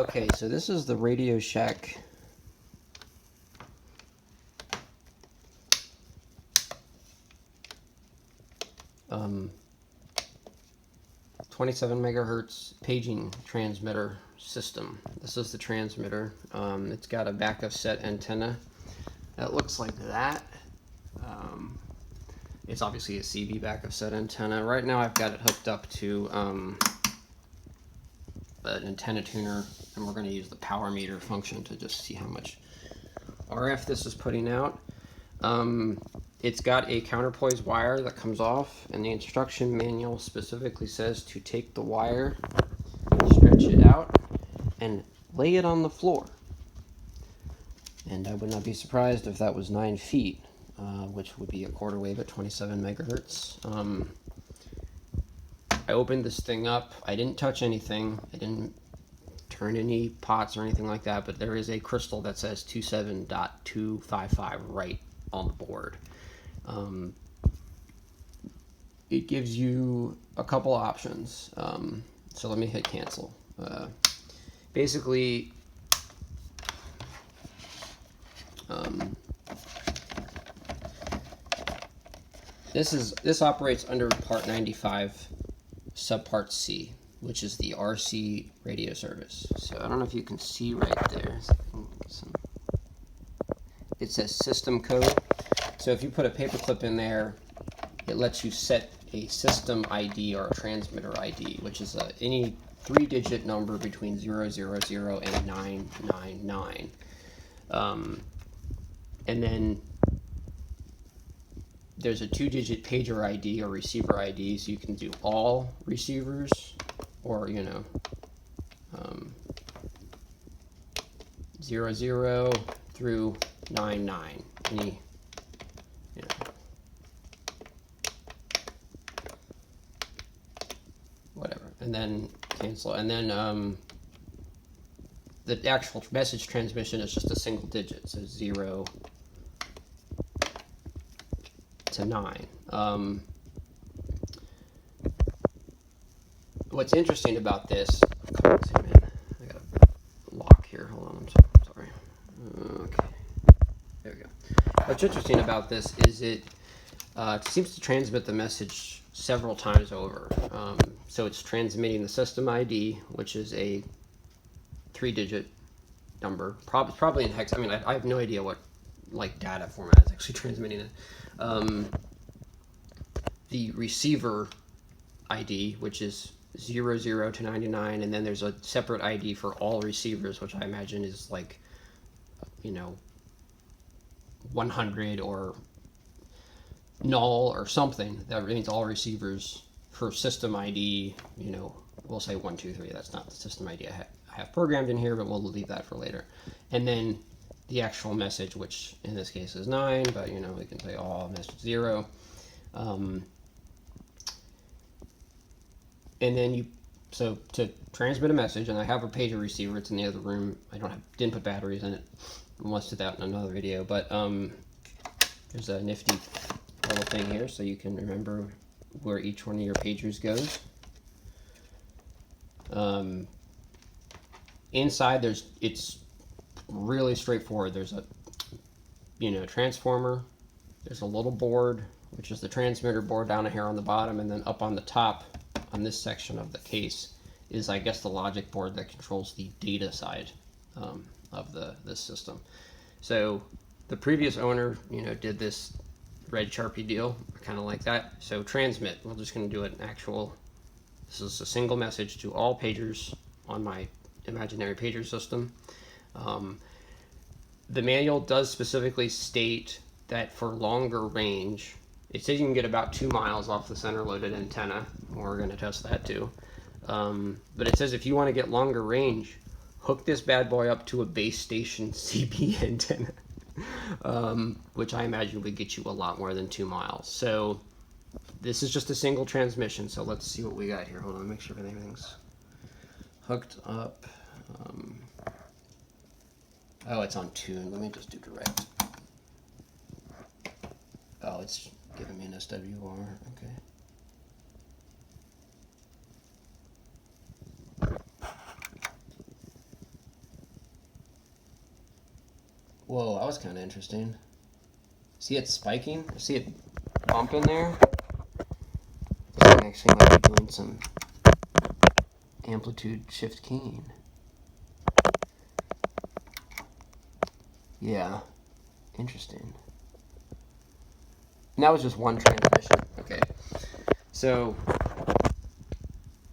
Okay, so this is the RadioShack 27 megahertz paging transmitter system. This is the transmitter. It's got a back of set antenna that looks like that. It's obviously a CB back of set antenna. Right now I've got it hooked up to an antenna tuner, and we're going to use the power meter function to just see how much RF this is putting out. It's got a counterpoise wire that comes off, and the instruction manual specifically says to take the wire, stretch it out, and lay it on the floor. And I would not be surprised if that was 9 feet, which would be a quarter wave at 27 megahertz. I opened this thing up. I didn't touch anything. I didn't turn any pots or anything like that, but there is a crystal that says 27.255 right on the board. It gives you a couple options. So let me hit cancel. Basically, this operates under Part 95, Subpart C, which is the RC radio service. So I don't know if you can see right there. It says system code. So if you put a paperclip in there, it lets you set a system ID or a transmitter ID, which is any 3-digit number between 000 and 999. And then there's a 2-digit pager ID or receiver ID, so you can do all receivers, or 00 through 99. Any, whatever, and then cancel, and then the actual message transmission is just a single digit, so 0 to 9. What's interesting about this, I got a lock here, hold on, I'm sorry. Okay, there we go. What's interesting about this is it seems to transmit the message several times over. So it's transmitting the system ID, which is a 3-digit number, probably in hex. I mean, I have no idea what data format is actually transmitting it. The receiver ID, which is 00 to 99, and then there's a separate ID for all receivers, which I imagine is 100 or null or something. That means all receivers. For system ID, we'll say 1, 2, 3. That's not the system ID I have programmed in here, but we'll leave that for later. And then the actual message, which in this case is 9, but we can say all message 0. And then so to transmit a message, and I have a pager receiver, it's in the other room. I didn't put batteries in it. Let's do that in another video, but there's a nifty little thing here so you can remember where each one of your pagers goes. Inside it's really straightforward. There's a transformer, there's a little board, which is the transmitter board down here on the bottom, and then up on the top on this section of the case is, I guess, the logic board that controls the data side of this system. So the previous owner did this red Sharpie deal, kind of like that. So transmit, we're just going to do an actual, this is a single message to all pagers on my imaginary pager system. The manual does specifically state that for longer range, it says you can get about 2 miles off the center loaded antenna. We're going to test that too. But it says if you want to get longer range, hook this bad boy up to a base station CB antenna. Which I imagine would get you a lot more than 2 miles. So this is just a single transmission, so let's see what we got here. Hold on, make sure everything's hooked up. Oh, it's on tune. Let me just do direct. Oh, it's giving me an SWR. Okay. Whoa, that was kind of interesting. See it spiking? See it bumping there? This thing actually might be doing some amplitude shift keying. Yeah, interesting. And that was just one transmission. Okay, so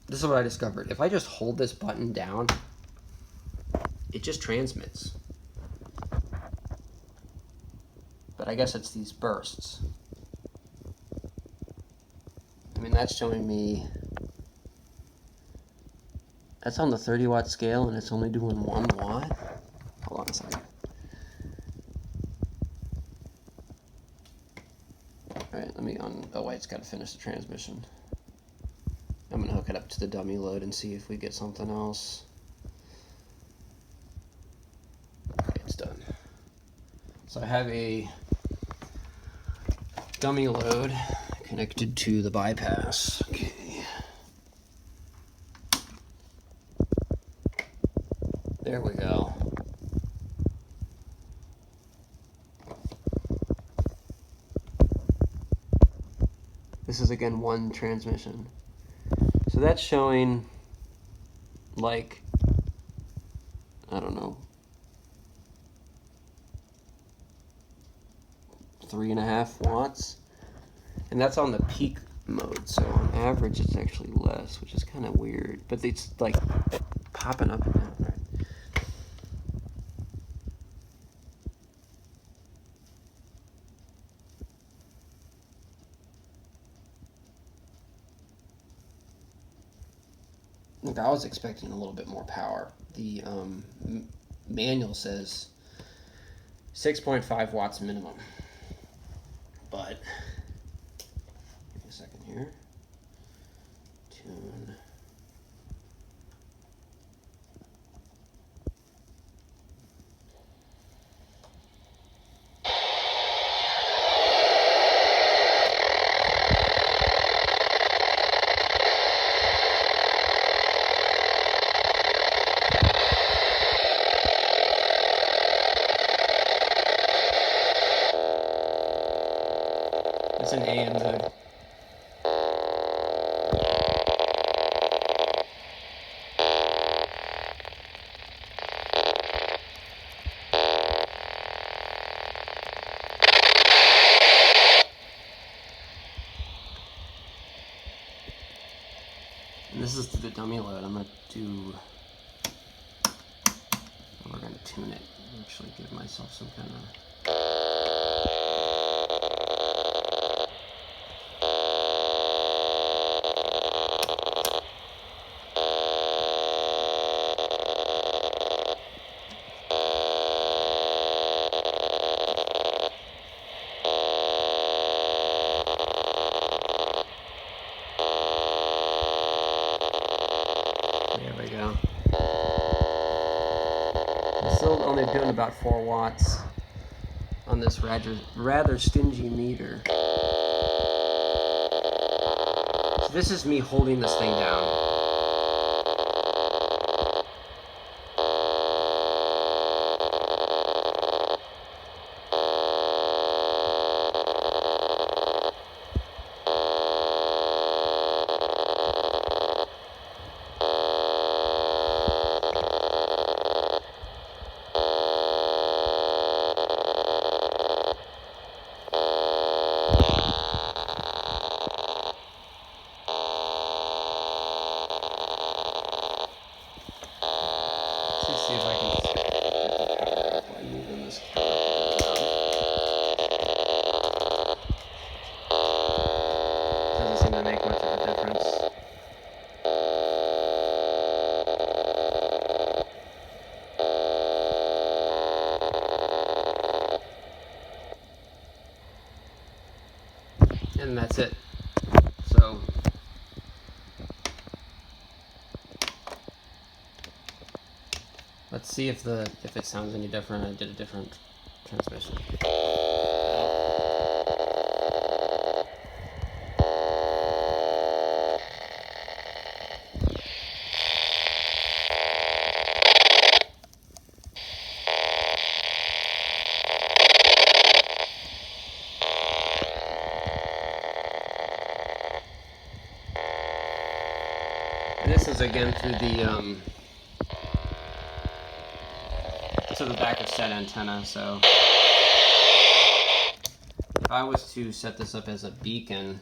this is what I discovered. If I just hold this button down, it just transmits. But I guess it's these bursts. I mean, that's showing me, that's on the 30 watt scale and it's only doing 1 watt. Hold on a second. Alright, let me oh wait, it's got to finish the transmission. I'm going to hook it up to the dummy load and see if we get something else. Okay, it's done. So I have a dummy load connected to the bypass. Okay. There we go. This is again one transmission. So that's showing like, I don't know, 3.5 watts. And that's on the peak mode, so on average it's actually less, which is kind of weird. But it's like popping up and down, right? Look, I was expecting a little bit more power. The manual says 6.5 watts minimum, but give me a second here. Tune. It's an AM mode. And this is the dummy load. I'm going to do, we're going to tune it. Actually give myself some kind of, there we go. I'm still only doing about 4 watts on this rather stingy meter. So this is me holding this thing down. Let's see if I can get the power up by moving this counter around. Doesn't seem to make much of a difference. And that's it. So let's see if it sounds any different. I did a different transmission. is again through the to the back of set antenna. So if I was to set this up as a beacon,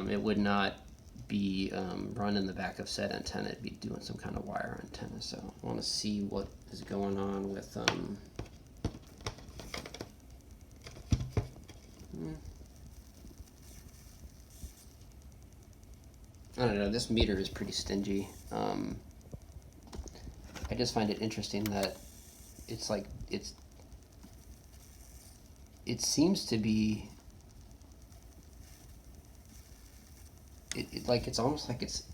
it would not be run in the back of set antenna. It'd be doing some kind of wire antenna. So I want to see what is going on with I don't know, this meter is pretty stingy. I just find it interesting that it's like, it seems to be, like it's almost like it's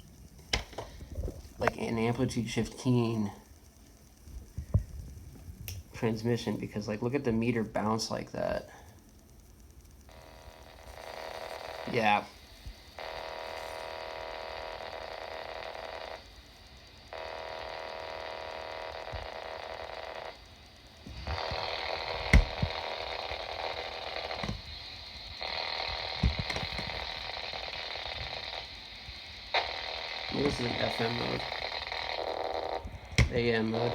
like an amplitude shift keying transmission, because like look at the meter bounce like that. Yeah. This is an FM mode. AM mode.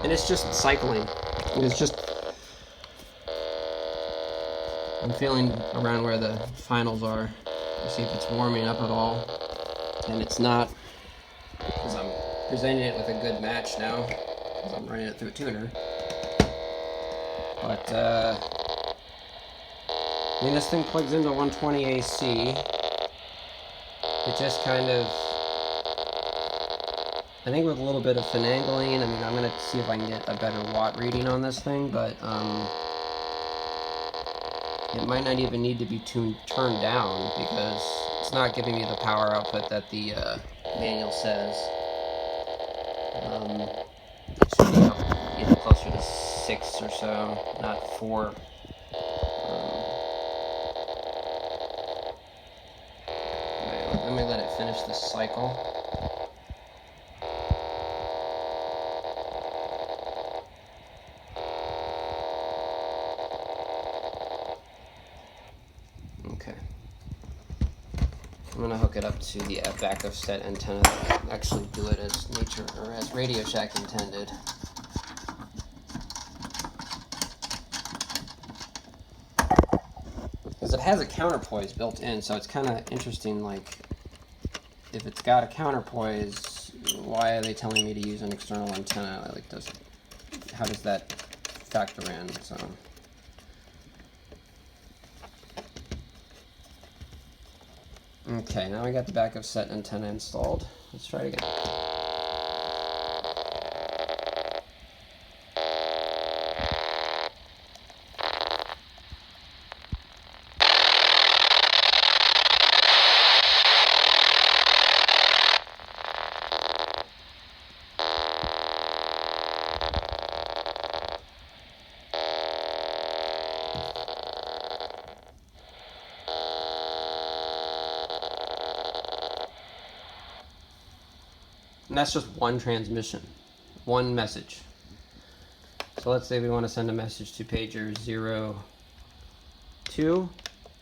And it's just cycling. It's just, I'm feeling around where the finals are to see if it's warming up at all. And it's not, because I'm presenting it with a good match now, because I'm running it through a tuner. But, I mean, this thing plugs into 120 AC. It just kind of, I think with a little bit of finagling, I mean, I'm going to see if I can get a better watt reading on this thing, but it might not even need to be turned down, because it's not giving me the power output that the manual says. It should be up, closer to 6 or so, not 4. Let me let it finish this cycle. Okay. I'm going to hook it up to the back of set antenna and actually do it as nature, or as RadioShack intended. Because it has a counterpoise built in, so it's kind of interesting, like, if it's got a counterpoise, why are they telling me to use an external antenna? Like, how does that factor in? So, okay, now we got the back of set antenna installed. Let's try it again. And that's just one transmission, one message. So let's say we want to send a message to pager 02, and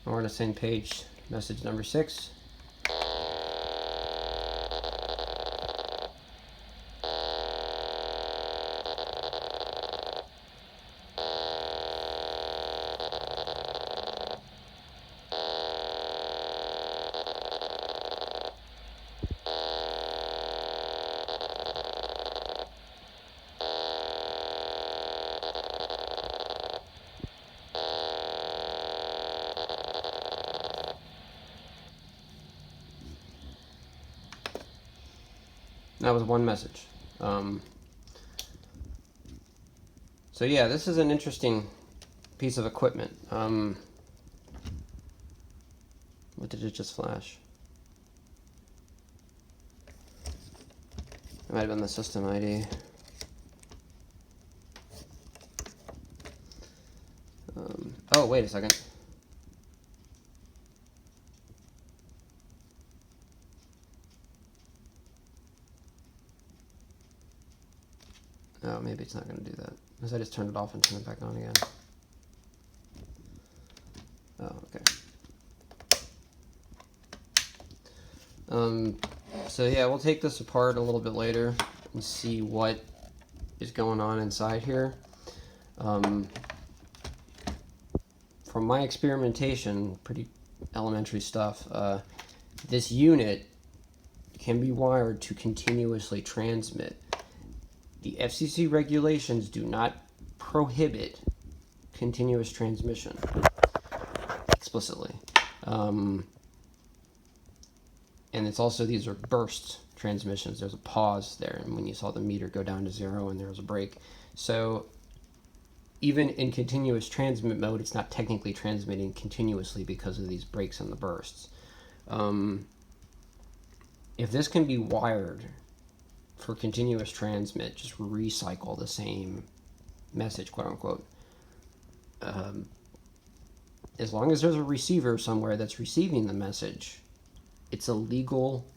we're going to send page message number 6. That was one message. So yeah, this is an interesting piece of equipment. What did it just flash? It might have been the system ID. Oh, wait a second. Oh, maybe it's not going to do that. Because I just turned it off and turned it back on again. Oh, okay. So yeah, we'll take this apart a little bit later and see what is going on inside here. From my experimentation, pretty elementary stuff, this unit can be wired to continuously transmit. The FCC regulations do not prohibit continuous transmission explicitly. And it's also, these are burst transmissions. There's a pause there, and when you saw the meter go down to 0 and there was a break. So even in continuous transmit mode, it's not technically transmitting continuously because of these breaks and the bursts. If this can be wired for continuous transmit, just recycle the same message, quote unquote. As long as there's a receiver somewhere that's receiving the message, it's a legal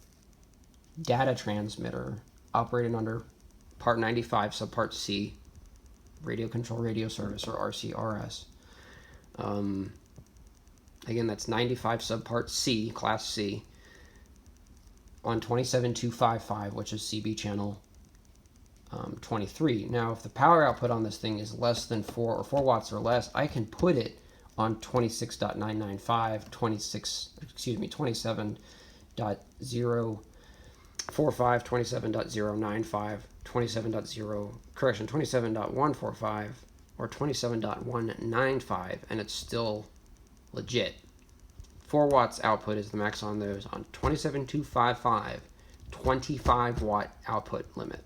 data transmitter operated under Part 95, Subpart C, Radio Control Radio Service, or RCRS. Again, that's 95 Subpart C, Class C, on 27.255, which is CB channel 23. Now, if the power output on this thing is less than 4 watts or less, I can put it on 26.995, 27.045, 27.095, 27.145, or 27.195, and it's still legit. 4 watts output is the max on those. On 27.255, 25 watt output limit.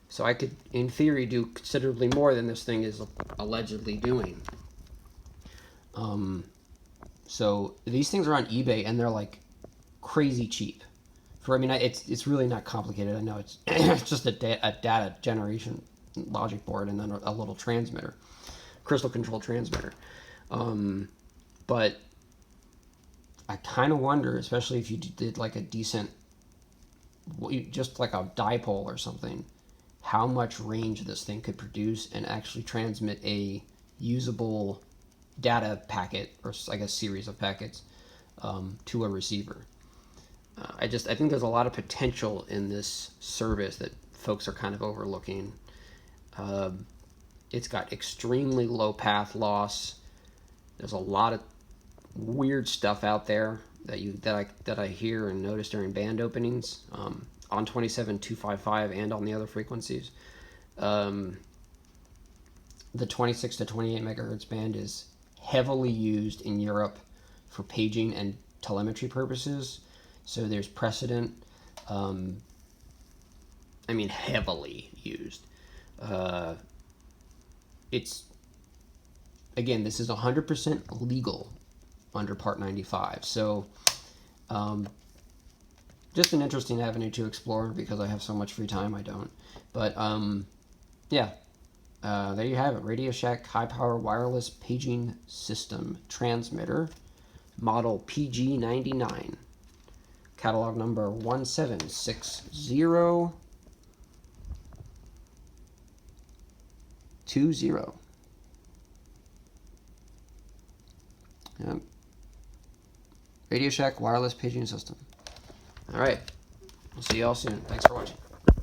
So I could, in theory, do considerably more than this thing is allegedly doing. So these things are on eBay, and they're like crazy cheap. I mean, it's really not complicated. I know it's just a data generation logic board and then a little transmitter, crystal control transmitter. But I kind of wonder, especially if you did like a decent, just like a dipole or something, how much range this thing could produce and actually transmit a usable data packet, or I guess series of packets, to a receiver. I think there's a lot of potential in this service that folks are kind of overlooking. It's got extremely low path loss. There's a lot of weird stuff out there that I hear and notice during band openings, on 27.255 and on the other frequencies. The 26 to 28 megahertz band is heavily used in Europe for paging and telemetry purposes. So there's precedent. I mean, heavily used. It's, again, this is 100% legal under Part 95. So just an interesting avenue to explore because I have so much free time. I don't. But yeah, there you have it. RadioShack high-power wireless paging system transmitter, model PG-99. Catalog number 176020. Yep. RadioShack wireless paging system. All right. We'll see you all soon. Thanks for watching.